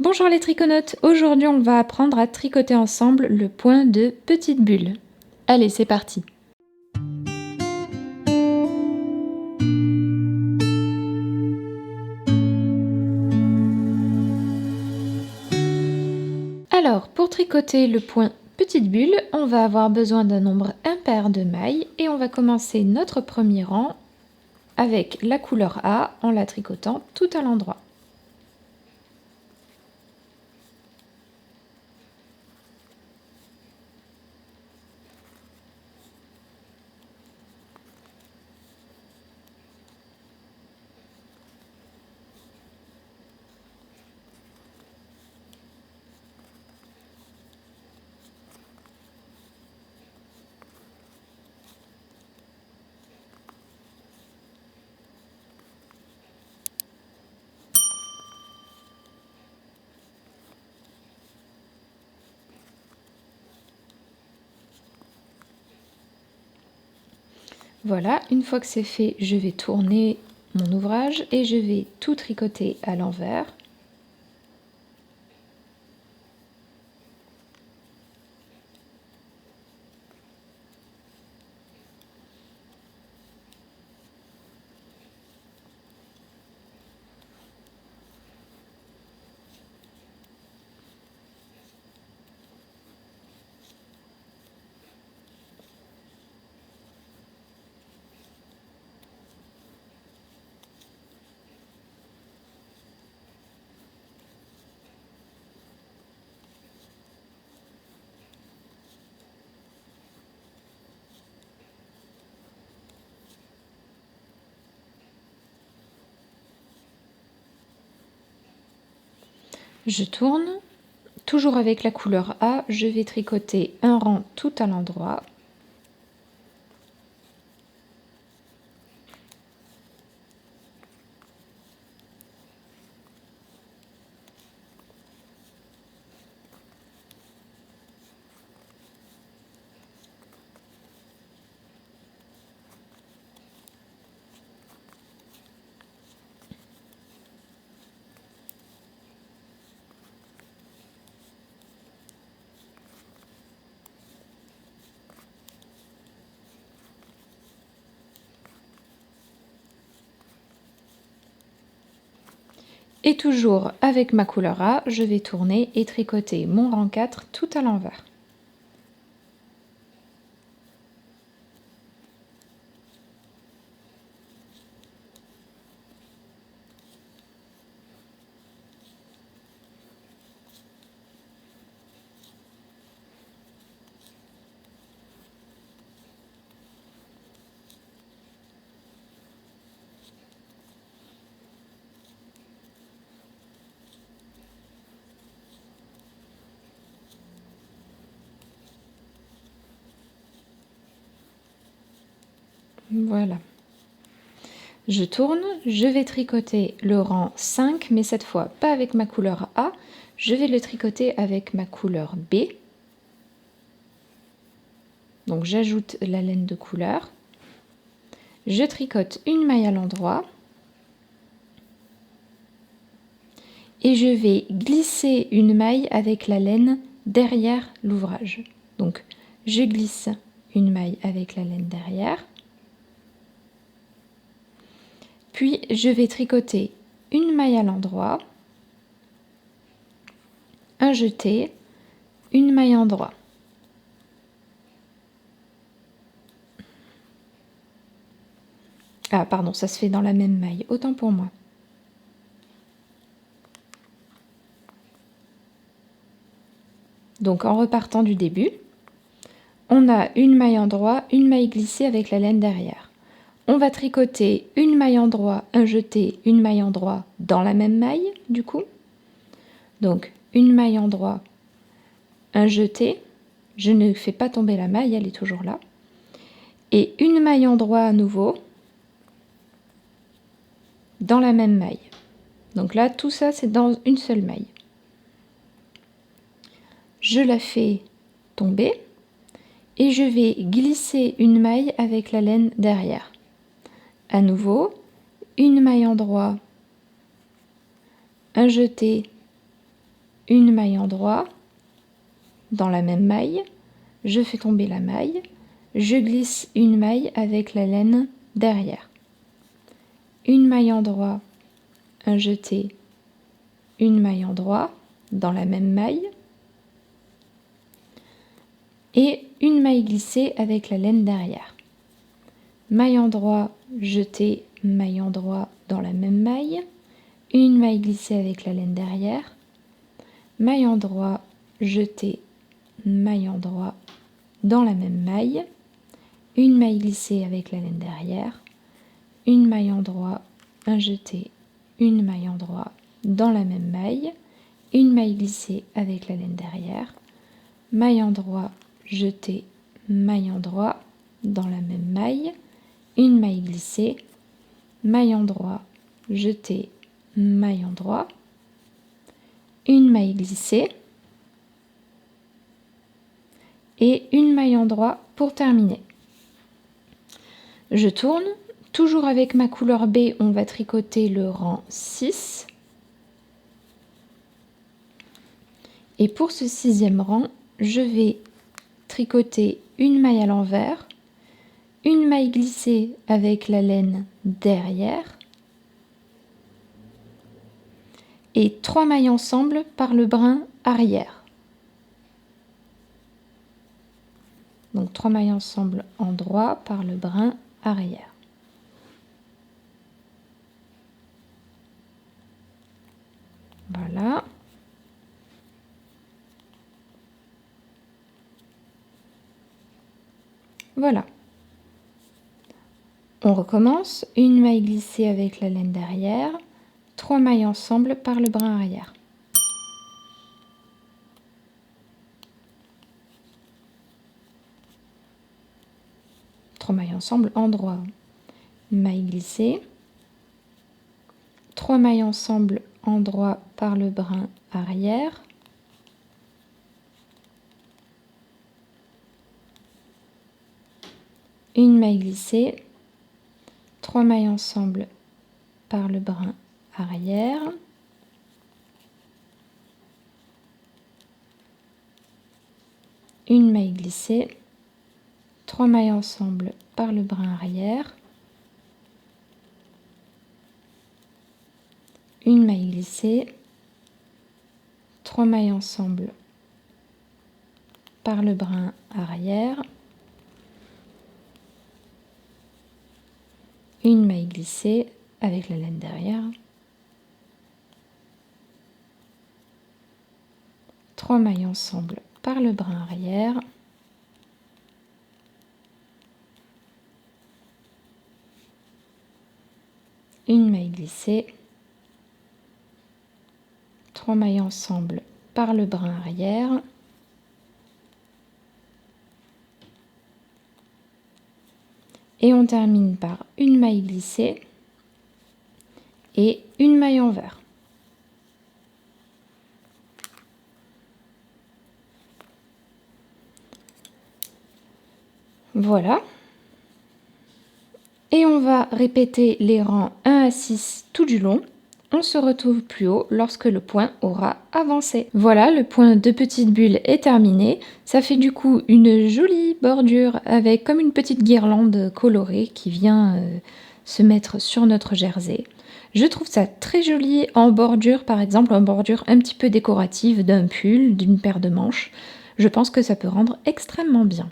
Bonjour les triconautes, aujourd'hui on va apprendre à tricoter ensemble le point de petite bulle. Allez, c'est parti. Alors, pour tricoter le point petite bulle, on va avoir besoin d'un nombre impair de mailles et on va commencer notre premier rang avec la couleur A en la tricotant tout à l'endroit. Voilà, une fois que c'est fait, je vais tourner mon ouvrage et je vais tout tricoter à l'envers. Je tourne, toujours avec la couleur A, je vais tricoter un rang tout à l'endroit. Et toujours avec ma couleur A, je vais tourner et tricoter mon rang 4 tout à l'envers. Voilà. Je tourne, je vais tricoter le rang 5, mais cette fois pas avec ma couleur A, je vais le tricoter avec ma couleur B. Donc j'ajoute la laine de couleur, je tricote une maille à l'endroit et je vais glisser une maille avec la laine derrière l'ouvrage. Donc je glisse une maille avec la laine derrière. Puis je vais tricoter une maille à l'endroit, un jeté, une maille endroit. Ah pardon, ça se fait dans la même maille, autant pour moi. Donc en repartant du début, on a une maille endroit, une maille glissée avec la laine derrière. On va tricoter une maille endroit, un jeté, une maille endroit dans la même maille du coup. Donc une maille endroit, un jeté, je ne fais pas tomber la maille, elle est toujours là. Et une maille endroit à nouveau dans la même maille. Donc là tout ça c'est dans une seule maille. Je la fais tomber et je vais glisser une maille avec la laine derrière. À nouveau, une maille endroit, un jeté, une maille en droit dans la même maille, je fais tomber la maille, je glisse une maille avec la laine derrière. Une maille en droit, un jeté, une maille en droit dans la même maille et une maille glissée avec la laine derrière. Maille en droit, jeté, maille en droit dans la même maille, une maille glissée avec la laine derrière, maille en droit, jeté, maille en droit dans la même maille, une maille glissée avec la laine derrière, une maille en droit, un jeté, une maille en droit dans la même maille, une maille glissée avec la laine derrière, maille en droit, jeté, maille en droit dans la même maille, une maille glissée, maille en droit, jeté, maille en droit, une maille glissée et une maille en droit pour terminer. Je tourne, toujours avec ma couleur B, on va tricoter le rang 6. Et pour ce 6e rang, je vais tricoter une maille à l'envers, une maille glissée avec la laine derrière et 3 mailles ensemble par le brin arrière. Donc 3 mailles ensemble en droit par le brin arrière. Voilà. Voilà. On recommence, une maille glissée avec la laine derrière, 3 mailles ensemble par le brin arrière. Trois mailles ensemble en droit, maille glissée, 3 mailles ensemble en droit par le brin arrière, une maille glissée, 3 mailles ensemble par le brin arrière, une maille glissée, 3 mailles ensemble par le brin arrière, une maille glissée, 3 mailles ensemble par le brin arrière, une maille glissée avec la laine derrière, 3 mailles ensemble par le brin arrière, une maille glissée, 3 mailles ensemble par le brin arrière, et on termine par une maille glissée et une maille envers. Voilà. Et on va répéter les rangs 1 à 6 tout du long. On se retrouve plus haut lorsque le point aura avancé. Voilà, le point de petite bulle est terminé. Ça fait du coup une jolie bordure avec comme une petite guirlande colorée qui vient se mettre sur notre jersey. Je trouve ça très joli en bordure, par exemple en bordure un petit peu décorative d'un pull, d'une paire de manches. Je pense que ça peut rendre extrêmement bien.